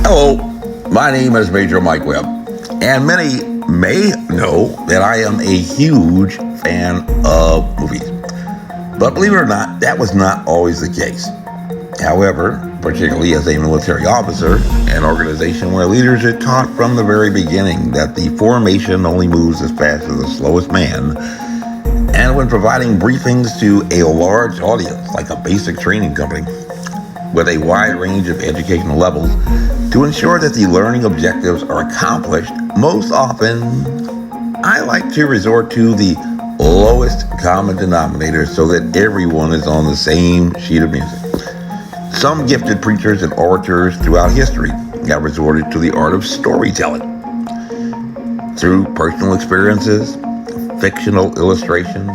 Hello, my name is Major Mike Webb, and many may know that I am a huge fan of movies. But believe it or not, that was not always the case. However, particularly as a military officer, an organization where leaders had taught from the very beginning that the formation only moves as fast as the slowest man, and when providing briefings to a large audience, like a basic training company, with a wide range of educational levels, to ensure that the learning objectives are accomplished, most often I like to resort to the lowest common denominator so that everyone is on the same sheet of music. Some gifted preachers and orators throughout history have resorted to the art of storytelling through personal experiences, fictional illustrations,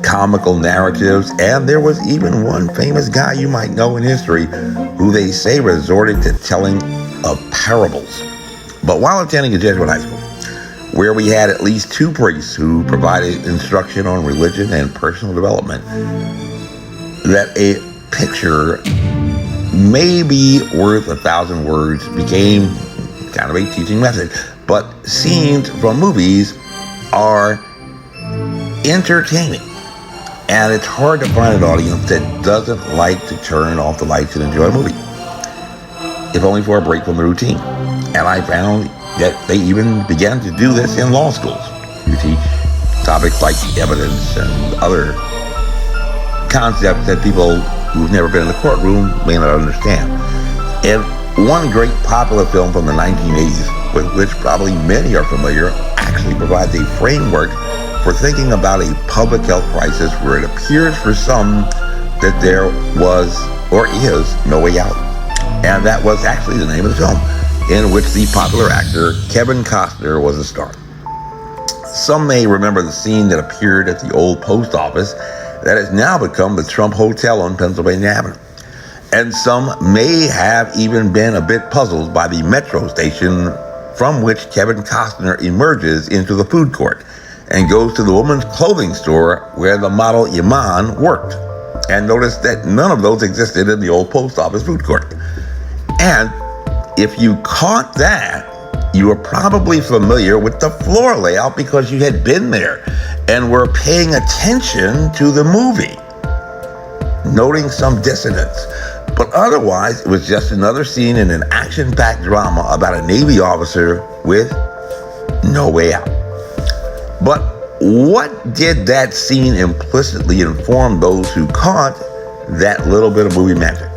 comical narratives, and there was even one famous guy you might know in history who they say resorted to telling of parables. But while attending a Jesuit high school, where we had at least two priests who provided instruction on religion and personal development, that a picture may be worth 1,000 words became kind of a teaching method. But scenes from movies are entertaining. And it's hard to find an audience that doesn't like to turn off the lights and enjoy a movie, if only for a break from the routine. And I found that they even began to do this in law schools. You teach topics like evidence and other concepts that people who've never been in the courtroom may not understand. And one great popular film from the 1980s, with which probably many are familiar, actually provides a framework for thinking about a public health crisis where it appears for some that there was or is no way out. And that was actually the name of the film, in which the popular actor Kevin Costner was a star. Some may remember the scene that appeared at the old post office that has now become the Trump Hotel on Pennsylvania Avenue. And some may have even been a bit puzzled by the metro station from which Kevin Costner emerges into the food court and goes to the woman's clothing store where the model Iman worked, and noticed that none of those existed in the old post office food court. And if you caught that, you were probably familiar with the floor layout because you had been there and were paying attention to the movie, noting some dissonance. But otherwise, it was just another scene in an action-packed drama about a Navy officer with no way out. But what did that scene implicitly inform those who caught that little bit of movie magic?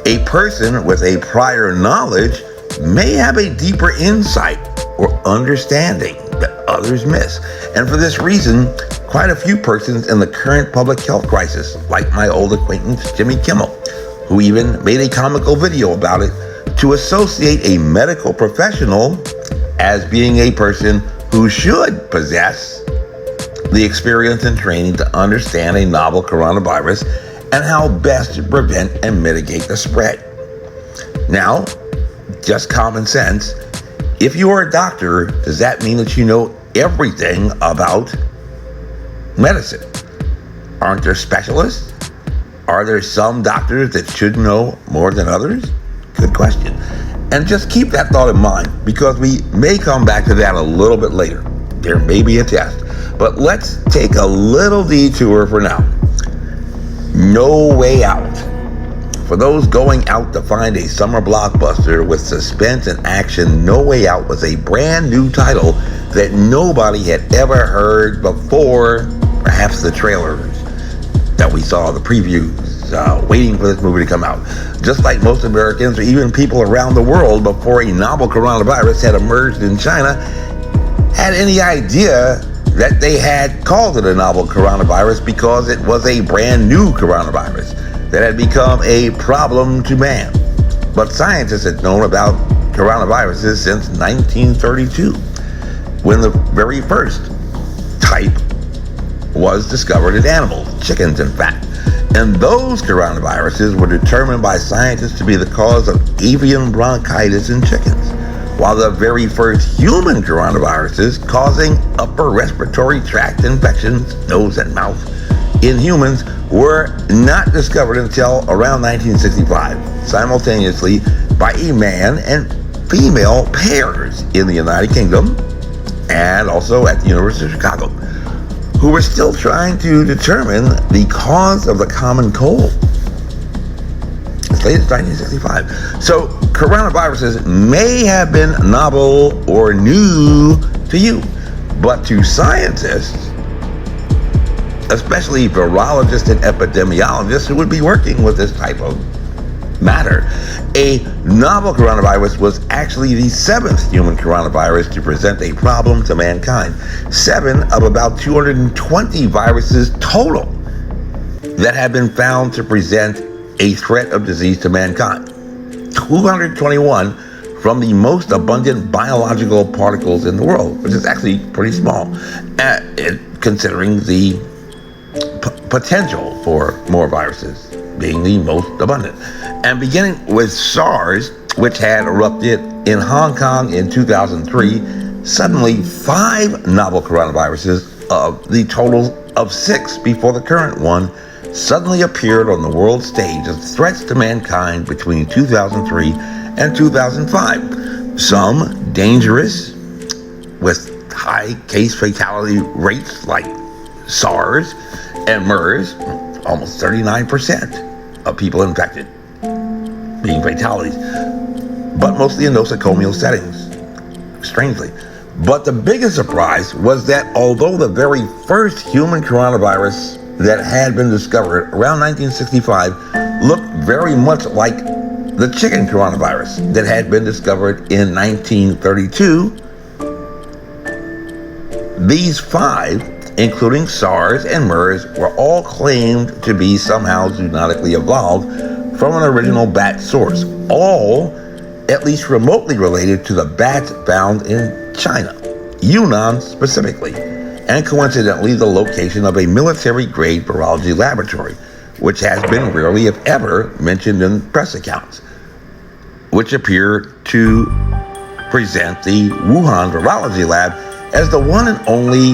A person with a prior knowledge may have a deeper insight or understanding that others miss. And for this reason, quite a few persons in the current public health crisis, like my old acquaintance Jimmy Kimmel, who even made a comical video about it, to associate a medical professional as being a person who should possess the experience and training to understand a novel coronavirus and how best to prevent and mitigate the spread. Now, just common sense, if you are a doctor, does that mean that you know everything about medicine? Aren't there specialists? Are there some doctors that should know more than others? Good question. And just keep that thought in mind, because we may come back to that a little bit later. There may be a test. But let's take a little detour for now. No Way Out. For those going out to find a summer blockbuster with suspense and action, No Way Out was a brand new title that nobody had ever heard before, perhaps the trailers that we saw, the previews, waiting for this movie to come out. Just like most Americans or even people around the world before a novel coronavirus had emerged in China had any idea that they had called it a novel coronavirus because it was a brand new coronavirus that had become a problem to man. But scientists had known about coronaviruses since 1932, when the very first type was discovered in animals, chickens in fact. And those coronaviruses were determined by scientists to be the cause of avian bronchitis in chickens, while the very first human coronaviruses causing upper respiratory tract infections, nose and mouth, in humans were not discovered until around 1965. Simultaneously, by a man and female pairs in the United Kingdom and also at the University of Chicago, who were still trying to determine the cause of the common cold. As late as 1965. So coronaviruses may have been novel or new to you, but to scientists, especially virologists and epidemiologists who would be working with this type of matter, a novel coronavirus was actually the 7th human coronavirus to present a problem to mankind. 7 of about 220 viruses total that have been found to present a threat of disease to mankind. 221 from the most abundant biological particles in the world, which is actually pretty small, considering the potential for more viruses being the most abundant. And beginning with SARS, which had erupted in Hong Kong in 2003, suddenly 5 novel coronaviruses of the total of 6 before the current one suddenly appeared on the world stage as threats to mankind between 2003 and 2005. Some dangerous with high case fatality rates like SARS and MERS, almost 39% of people infected being fatalities, but mostly in nosocomial settings, strangely. But the biggest surprise was that although the very first human coronavirus that had been discovered around 1965 looked very much like the chicken coronavirus that had been discovered in 1932, these 5, including SARS and MERS, were all claimed to be somehow zoonotically evolved from an original bat source, all at least remotely related to the bats found in China, Yunnan specifically, and coincidentally the location of a military-grade virology laboratory, which has been rarely, if ever, mentioned in press accounts, which appear to present the Wuhan Virology Lab as the one and only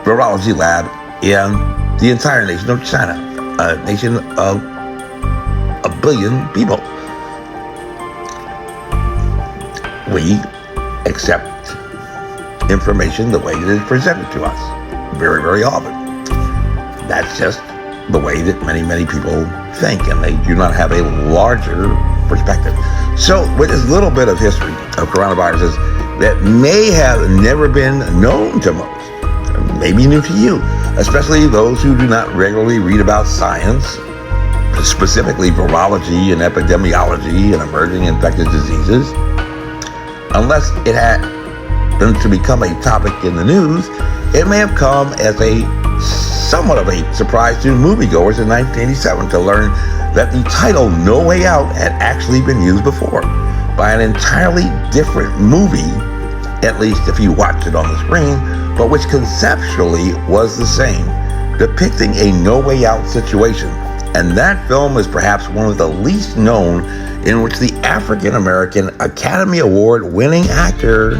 virology lab in the entire nation of China, a nation of 1 billion people. We accept information the way it is presented to us very, very often. That's just the way that many, many people think, and they do not have a larger perspective. So with this little bit of history of coronaviruses that may have never been known to most, maybe new to you, especially those who do not regularly read about science, specifically virology and epidemiology and emerging infectious diseases, unless it happens to become a topic in the news, it may have come as a somewhat of a surprise to moviegoers in 1987 to learn that the title No Way Out had actually been used before by an entirely different movie, at least if you watched it on the screen, but which conceptually was the same, depicting a no way out situation. And that film is perhaps one of the least known, in which the African-American Academy Award winning actor,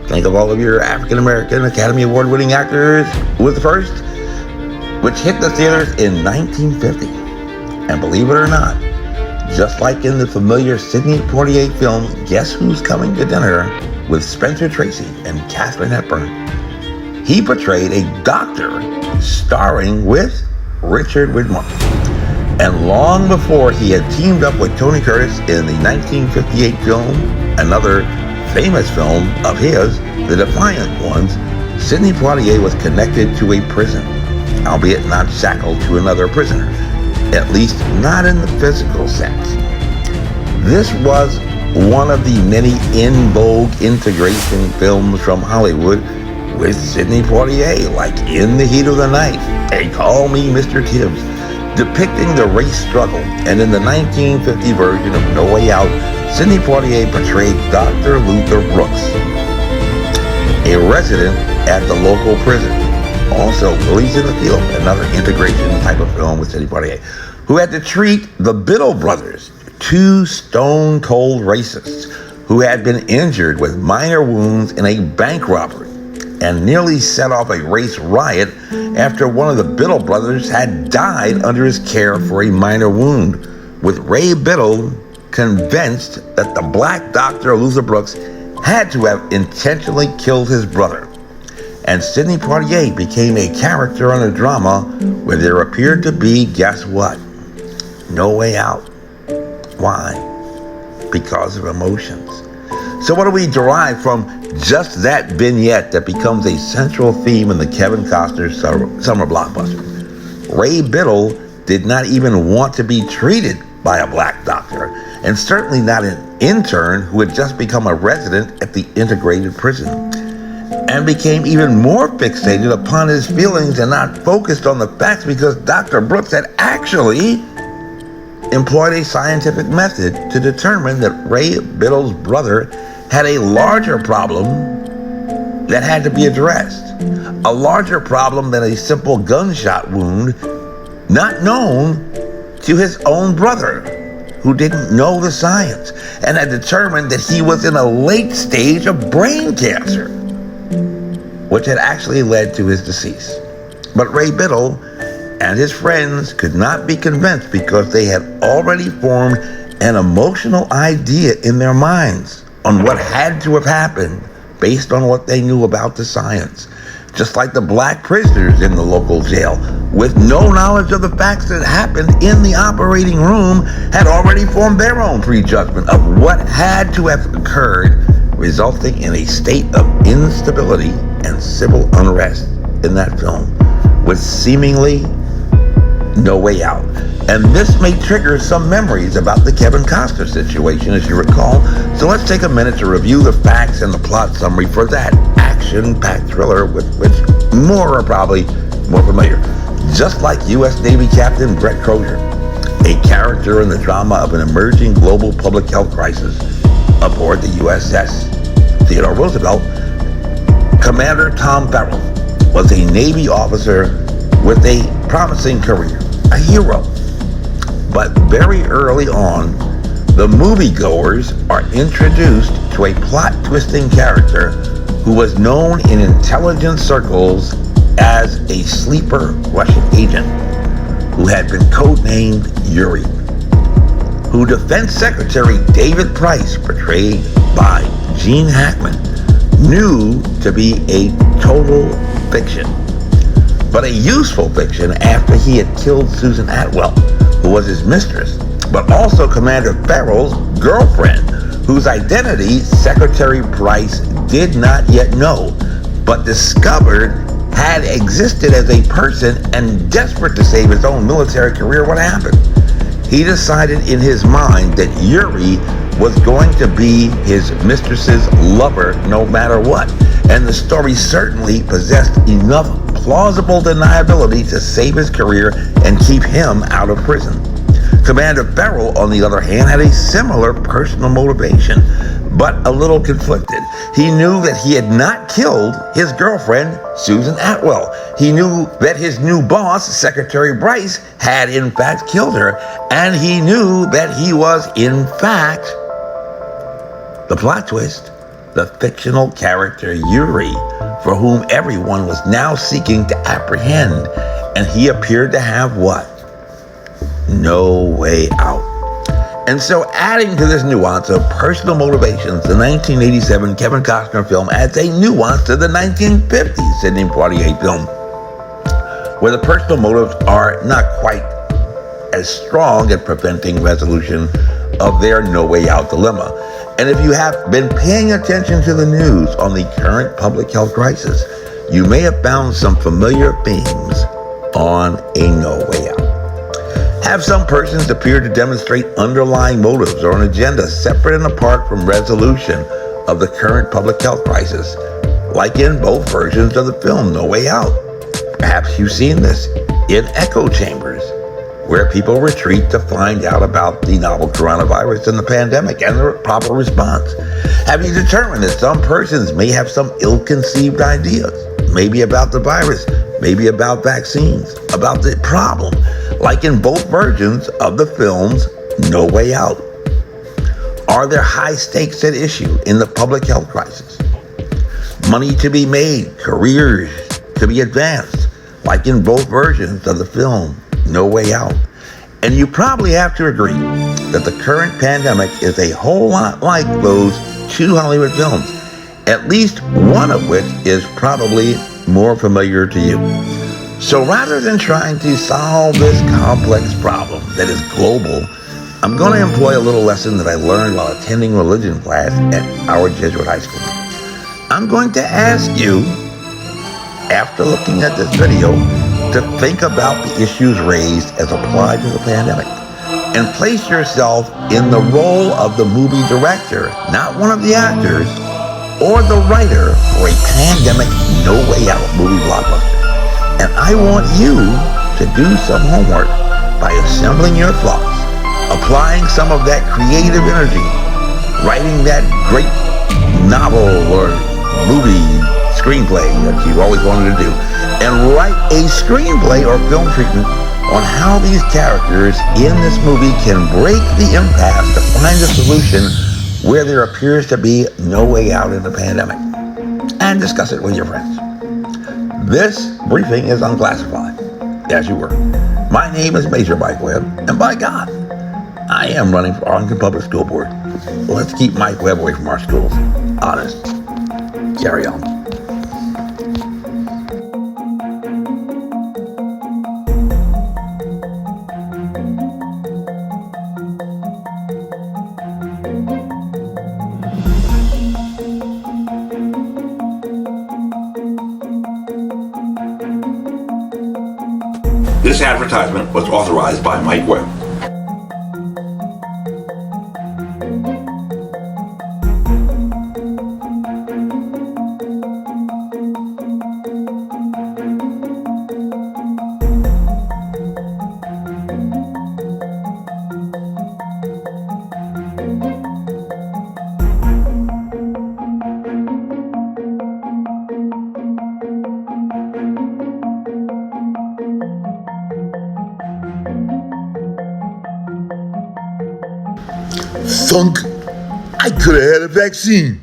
think of all of your African-American Academy Award winning actors, was the first, which hit the theaters in 1950. And believe it or not, just like in the familiar Sidney Poitier film, Guess Who's Coming to Dinner, with Spencer Tracy and Katharine Hepburn, he portrayed a doctor starring with Richard Widmark. And long before he had teamed up with Tony Curtis in the 1958 film, another famous film of his, The Defiant Ones, Sidney Poitier was connected to a prison, albeit not shackled to another prisoner, at least not in the physical sense. This was one of the many in vogue integration films from Hollywood with Sidney Poitier, like In the Heat of the Night, They Call Me Mr. Tibbs, depicting the race struggle. And in the 1950 version of No Way Out, Sidney Poitier portrayed Dr. Luther Brooks, a resident at the local prison. Also, Police in the Field, another integration type of film with Sidney Poitier, who had to treat the Biddle brothers, 2 stone-cold racists who had been injured with minor wounds in a bank robbery and nearly set off a race riot after one of the Biddle brothers had died under his care for a minor wound, with Ray Biddle convinced that the black doctor Luther Brooks had to have intentionally killed his brother. And Sidney Poitier became a character in a drama where there appeared to be, guess what? No way out. Why? Because of emotions. So what do we derive from just that vignette that becomes a central theme in the Kevin Costner summer blockbuster? Ray Biddle did not even want to be treated by a black doctor, and certainly not an intern who had just become a resident at the integrated prison, and became even more fixated upon his feelings and not focused on the facts because Dr. Brooks had actually employed a scientific method to determine that Ray Biddle's brother had a larger problem that had to be addressed. A larger problem than a simple gunshot wound not known to his own brother, who didn't know the science and had determined that he was in a late stage of brain cancer, which had actually led to his decease. But Ray Biddle and his friends could not be convinced because they had already formed an emotional idea in their minds on what had to have happened based on what they knew about the science. Just like the black prisoners in the local jail, with no knowledge of the facts that happened in the operating room, had already formed their own prejudgment of what had to have occurred, resulting in a state of instability and civil unrest in that film, with seemingly no way out. And this may trigger some memories about the Kevin Costner situation, as you recall. So let's take a minute to review the facts and the plot summary for that action-packed thriller with which more are probably more familiar. Just like U.S. Navy Captain Brett Crozier, a character in the drama of an emerging global public health crisis aboard the USS Theodore Roosevelt, Commander Tom Farrell was a Navy officer with a promising career, a hero. But very early on, the moviegoers are introduced to a plot-twisting character who was known in intelligence circles as a sleeper Russian agent who had been codenamed Yuri, who Defense Secretary David Price, portrayed by Gene Hackman, knew to be a total fiction, but a useful fiction after he had killed Susan Atwell, who was his mistress, but also Commander Farrell's girlfriend, whose identity Secretary Price did not yet know, but discovered had existed as a person, and desperate to save his own military career, what happened? He decided in his mind that Yuri was going to be his mistress's lover no matter what, and the story certainly possessed enough plausible deniability to save his career and keep him out of prison. Commander Farrell, on the other hand, had a similar personal motivation, but a little conflicted. He knew that he had not killed his girlfriend, Susan Atwell. He knew that his new boss, Secretary Price, had in fact killed her, and he knew that he was in fact, the plot twist, the fictional character Yuri, for whom everyone was now seeking to apprehend, and he appeared to have what? No way out. And so, adding to this nuance of personal motivations, the 1987 Kevin Costner film adds a nuance to the 1950s Sidney Poitier film, where the personal motives are not quite as strong at preventing resolution of their no way out dilemma. And if you have been paying attention to the news on the current public health crisis, you may have found some familiar themes on a no way out. Have some persons appear to demonstrate underlying motives or an agenda separate and apart from resolution of the current public health crisis, like in both versions of the film No Way Out. Perhaps you've seen this in echo chambers, where people retreat to find out about the novel coronavirus and the pandemic and the proper response. Have you determined that some persons may have some ill-conceived ideas, maybe about the virus, maybe about vaccines, about the problem, like in both versions of the films No Way Out? Are there high stakes at issue in the public health crisis? Money to be made, careers to be advanced, like in both versions of the film No Way Out? And you probably have to agree that the current pandemic is a whole lot like those two Hollywood films, at least one of which is probably more familiar to you. So rather than trying to solve this complex problem that is global, I'm going to employ a little lesson that I learned while attending religion class at our Jesuit high school. I'm going to ask you, after looking at this video, to think about the issues raised as applied to the pandemic and place yourself in the role of the movie director, not one of the actors, or the writer for a pandemic no way out movie blockbuster. And I want you to do some homework by assembling your thoughts, applying some of that creative energy, writing that great novel or movie screenplay that you've always wanted to do, and write a screenplay or film treatment on how these characters in this movie can break the impasse to find a solution where there appears to be no way out in the pandemic, and discuss it with your friends. This briefing is unclassified, as you were. My name is Major Mike Webb, and by God, I am running for Arlington Public School Board. Let's keep Mike Webb away from our schools. Honest. Carry on. This advertisement was authorized by Mike Webb. Thunk, I could have had a vaccine.